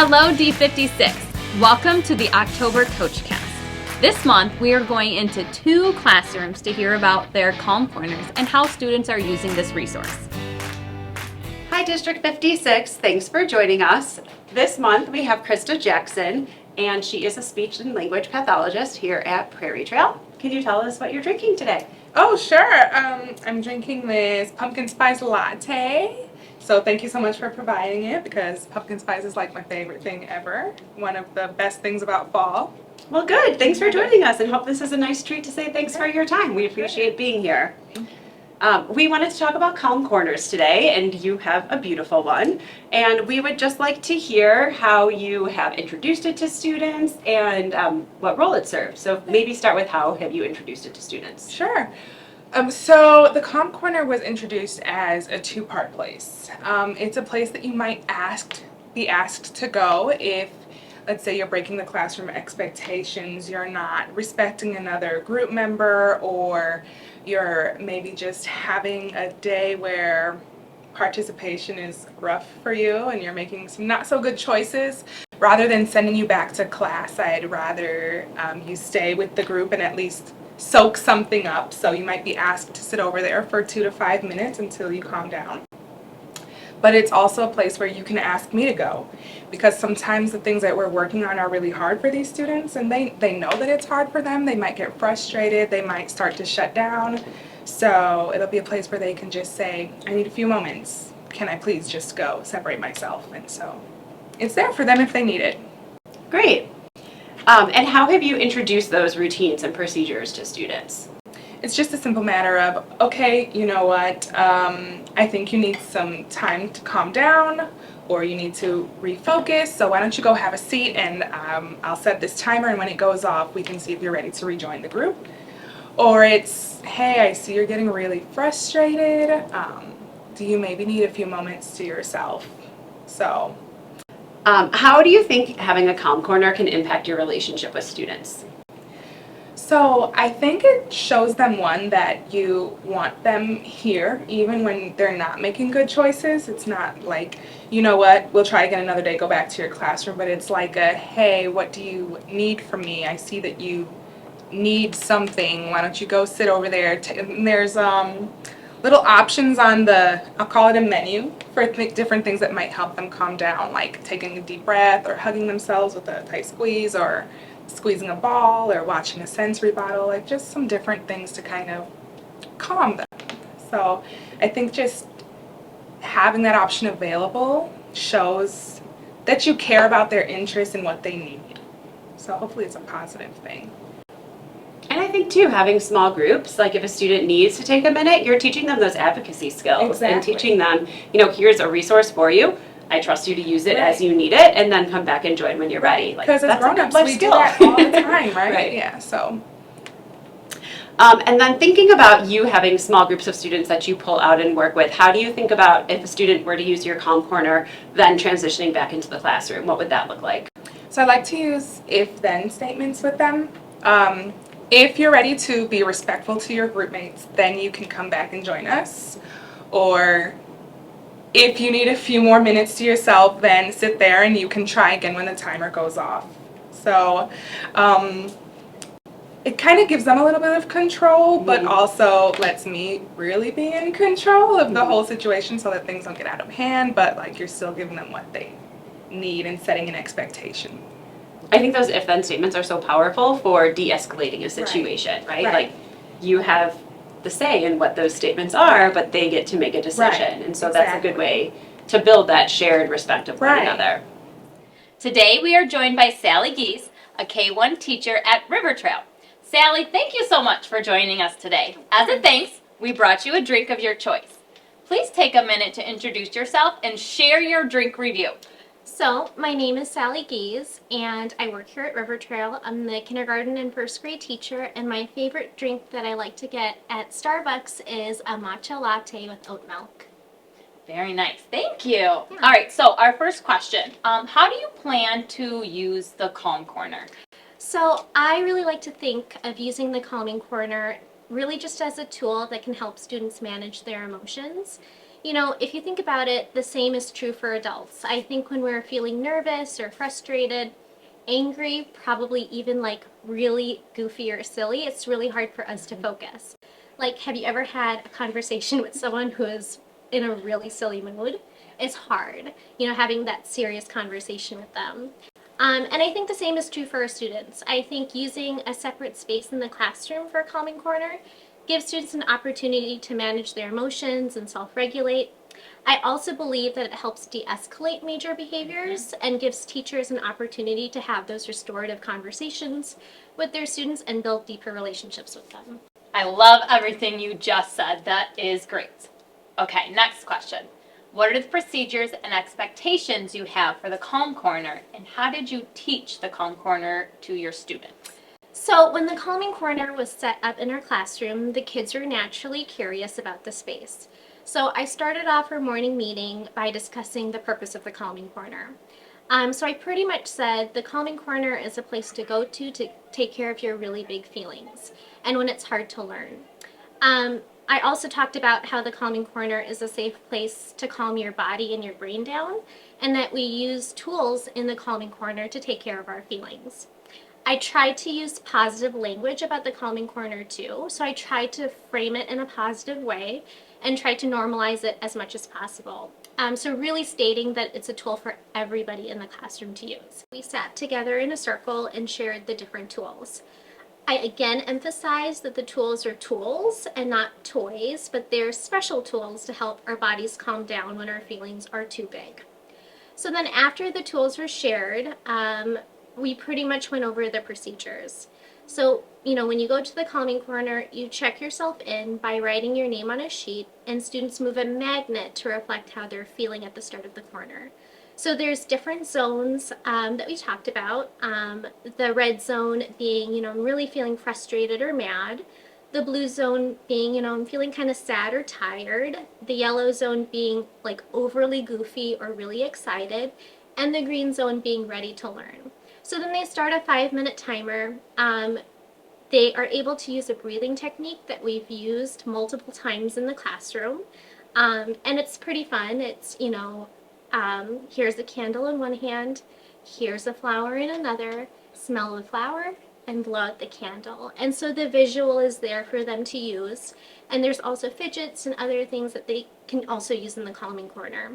Hello D56. Welcome to the October CoachCast. This month we are going into 2 classrooms to hear about their Calm Corners and how students are using this resource. Hi District 56, thanks for joining us. This month we have Krista Jackson, and she is a speech and language pathologist here at Prairie Trail. Can you tell us what you're drinking today? Oh, sure. I'm drinking this pumpkin spice latte. So thank you so much for providing it, because pumpkin spice is like my favorite thing ever. One of the best things about fall. Well, good. Thanks for joining us, and hope this is a nice treat to say thanks for your time. We appreciate being here. We wanted to talk about Calm Corners today, and you have a beautiful one. And we would just like to hear how you have introduced it to students and what role it serves. So maybe start with how have you introduced it to students? Sure. So the Calm Corner was introduced as a 2-part place. It's a place that you might be asked to go if, let's say, you're breaking the classroom expectations, you're not respecting another group member, or you're maybe just having a day where participation is rough for you and you're making some not so good choices. Rather than sending you back to class, I'd rather you stay with the group and at least soak something up. So you might be asked to sit over there for 2 to 5 minutes until you calm down. But it's also a place where you can ask me to go, because sometimes the things that we're working on are really hard for these students, and they know that it's hard for them. They might get frustrated, they might start to shut down. So it'll be a place where they can just say, I need a few moments. Can I please just go separate myself? And so it's there for them if they need it. Great. And how have you introduced those routines and procedures to students? It's just a simple matter of, okay, you know what, I think you need some time to calm down, or you need to refocus, so why don't you go have a seat, and I'll set this timer, and when it goes off, we can see if you're ready to rejoin the group. Or it's, hey, I see you're getting really frustrated, do you maybe need a few moments to yourself? So. How do you think having a Calm Corner can impact your relationship with students? So I think it shows them, one, that you want them here even when they're not making good choices. It's not like, you know what, we'll try again another day, go back to your classroom, but it's like a, hey, what do you need from me? I see that you need something. Why don't you go sit over there? And there's little options on the, I'll call it a menu, for different things that might help them calm down, like taking a deep breath, or hugging themselves with a tight squeeze, or squeezing a ball, or watching a sensory bottle, like just some different things to kind of calm them. So I think just having that option available shows that you care about their interests and what they need. So hopefully it's a positive thing. And I think too, having small groups, like if a student needs to take a minute, you're teaching them those advocacy skills. Exactly. And teaching them, you know, here's a resource for you. I trust you to use it as you need it, and then come back and join when you're ready. Like, because as grown-ups, we do that all the time, right? Right. Yeah, so. And then thinking about you having small groups of students that you pull out and work with, how do you think about if a student were to use your Calm Corner, then transitioning back into the classroom? What would that look like? So I like to use if-then statements with them. If you're ready to be respectful to your group mates, then you can come back and join us. Or if you need a few more minutes to yourself, then sit there and you can try again when the timer goes off. So it kind of gives them a little bit of control, but also lets me really be in control of the whole situation, so that things don't get out of hand, but like you're still giving them what they need and setting an expectation. I think those if-then statements are so powerful for de-escalating a situation, right? Like, you have the say in what those statements are, but they get to make a decision. And so that's a good way to build that shared respect of one another. Today we are joined by Sally Gies, a K-1 teacher at River Trail. Sally, thank you so much for joining us today. As a thanks, we brought you a drink of your choice. Please take a minute to introduce yourself and share your drink review. So, my name is Sally Gies, and I work here at River Trail. I'm the kindergarten and first grade teacher, and my favorite drink that I like to get at Starbucks is a matcha latte with oat milk. Very nice. Thank you. Yeah. All right, so our first question. How do you plan to use the Calm Corner? So, I really like to think of using the Calming Corner really just as a tool that can help students manage their emotions. You know, if you think about it, the same is true for adults. I think when we're feeling nervous or frustrated, angry, probably even like really goofy or silly, it's really hard for us to focus. Like, have you ever had a conversation with someone who is in a really silly mood? It's hard, you know, having that serious conversation with them. And I think the same is true for our students. I think using a separate space in the classroom for a calming corner gives students an opportunity to manage their emotions and self-regulate. I also believe that it helps de-escalate major behaviors and gives teachers an opportunity to have those restorative conversations with their students and build deeper relationships with them. I love everything you just said. That is great. Okay, next question. What are the procedures and expectations you have for the Calm Corner, and how did you teach the Calm Corner to your students? So when the Calming Corner was set up in our classroom, the kids were naturally curious about the space. So I started off our morning meeting by discussing the purpose of the Calming Corner. So I pretty much said the Calming Corner is a place to go to take care of your really big feelings and when it's hard to learn. I also talked about how the Calming Corner is a safe place to calm your body and your brain down, and that we use tools in the Calming Corner to take care of our feelings. I tried to use positive language about the Calming Corner too, so I tried to frame it in a positive way and tried to normalize it as much as possible. So really stating that it's a tool for everybody in the classroom to use. We sat together in a circle and shared the different tools. I again emphasize that the tools are tools and not toys, but they're special tools to help our bodies calm down when our feelings are too big. So then after the tools were shared, we pretty much went over the procedures. So, you know, when you go to the Calming Corner, you check yourself in by writing your name on a sheet, and students move a magnet to reflect how they're feeling at the start of the corner. So there's different zones that we talked about. The red zone being, you know, I'm really feeling frustrated or mad. The blue zone being, you know, I'm feeling kind of sad or tired. The yellow zone being like overly goofy or really excited. And the green zone being ready to learn. So then they start a 5-minute timer. They are able to use a breathing technique that we've used multiple times in the classroom. And it's pretty fun. It's, you know, here's a candle in one hand, here's a flower in another, smell the flower, and blow out the candle. And so the visual is there for them to use. And there's also fidgets and other things that they can also use in the Calming Corner.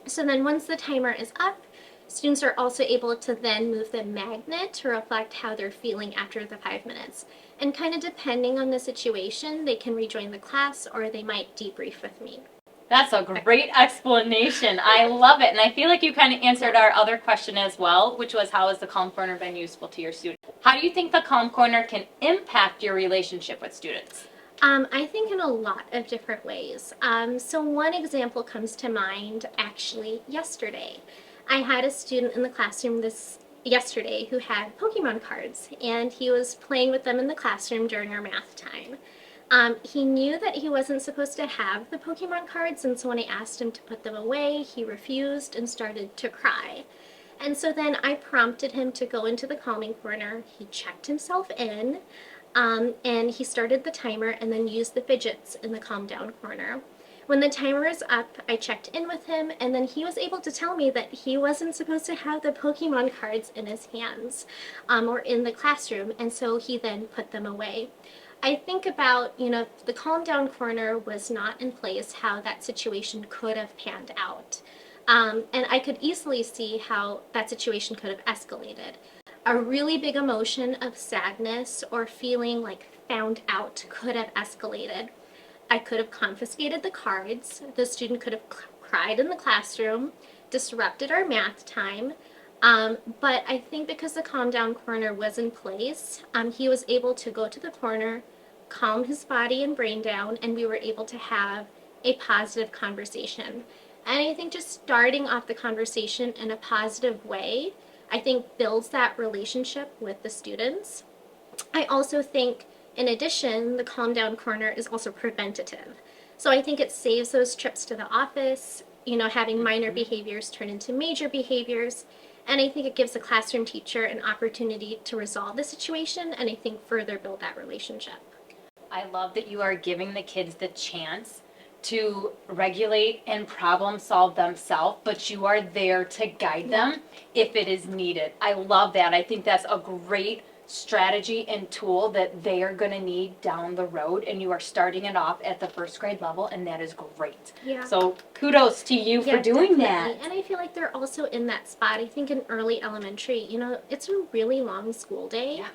So then once the timer is up, students are also able to then move the magnet to reflect how they're feeling after the 5 minutes. And kind of depending on the situation, they can rejoin the class or they might debrief with me. That's a great explanation. I love it. And I feel like you kind of answered our other question as well, which was how has the Calm Corner been useful to your students? How do you think the Calm Corner can impact your relationship with students? I think in a lot of different ways. So one example comes to mind actually yesterday. I had a student in the classroom yesterday who had Pokemon cards, and he was playing with them in the classroom during our math time. He knew that he wasn't supposed to have the Pokemon cards, and so when I asked him to put them away, he refused and started to cry. And so then I prompted him to go into the Calming Corner. He checked himself in, and he started the timer and then used the fidgets in the Calm Down Corner. When the timer was up, I checked in with him, and then he was able to tell me that he wasn't supposed to have the Pokemon cards in his hands or in the classroom, and so he then put them away. I think about, you know, if the Calm Down Corner was not in place, how that situation could have panned out. And I could easily see how that situation could have escalated. A really big emotion of sadness or feeling like found out could have escalated. I could have confiscated the cards, the student could have cried in the classroom, disrupted our math time, but I think because the Calm Down Corner was in place, he was able to go to the corner, calm his body and brain down, and we were able to have a positive conversation. And I think just starting off the conversation in a positive way, I think builds that relationship with the students. I also think, in addition, the Calm Down Corner is also preventative. So I think it saves those trips to the office, you know, having minor behaviors turn into major behaviors. And I think it gives the classroom teacher an opportunity to resolve the situation and I think further build that relationship. I love that you are giving the kids the chance to regulate and problem solve themselves, but you are there to guide them if it is needed. I love that. I think that's a great strategy and tool that they are going to need down the road, and you are starting it off at the first grade level, and that is great. Yeah. So kudos to you for doing that. And I feel like they're also in that spot. I think in early elementary, you know, it's a really long school day. Yeah.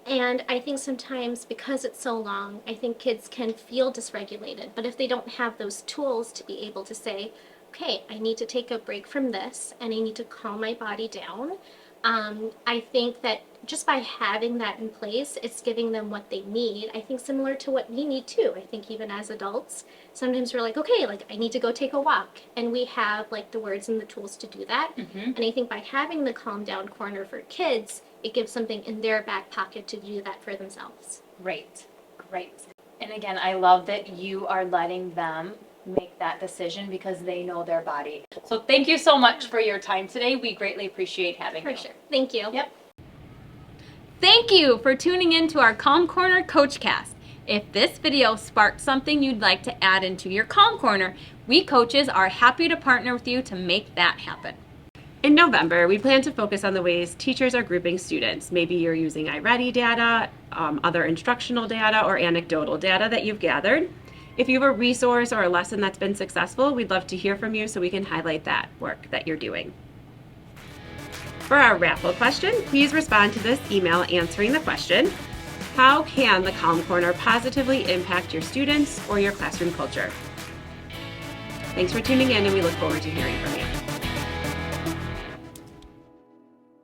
And I think sometimes because it's so long, I think kids can feel dysregulated. But if they don't have those tools to be able to say, okay, I need to take a break from this and I need to calm my body down, I think that just by having that in place, it's giving them what they need. I think similar to what we need too. I think even as adults, sometimes we're like, okay, like I need to go take a walk. And we have like the words and the tools to do that. And I think by having the calm down corner for kids, it gives something in their back pocket to do that for themselves. Great, great. And again, I love that you are letting them make that decision because they know their body. So thank you so much for your time today. We greatly appreciate having you. For sure. Thank you. Yep. Thank you for tuning in to our Calm Corner CoachCast. If this video sparked something you'd like to add into your Calm Corner, we coaches are happy to partner with you to make that happen. In November, we plan to focus on the ways teachers are grouping students. Maybe you're using iReady data, other instructional data, or anecdotal data that you've gathered. If you have a resource or a lesson that's been successful, we'd love to hear from you so we can highlight that work that you're doing. For our raffle question, please respond to this email answering the question, how can the Calm Corner positively impact your students or your classroom culture? Thanks for tuning in, and we look forward to hearing from you.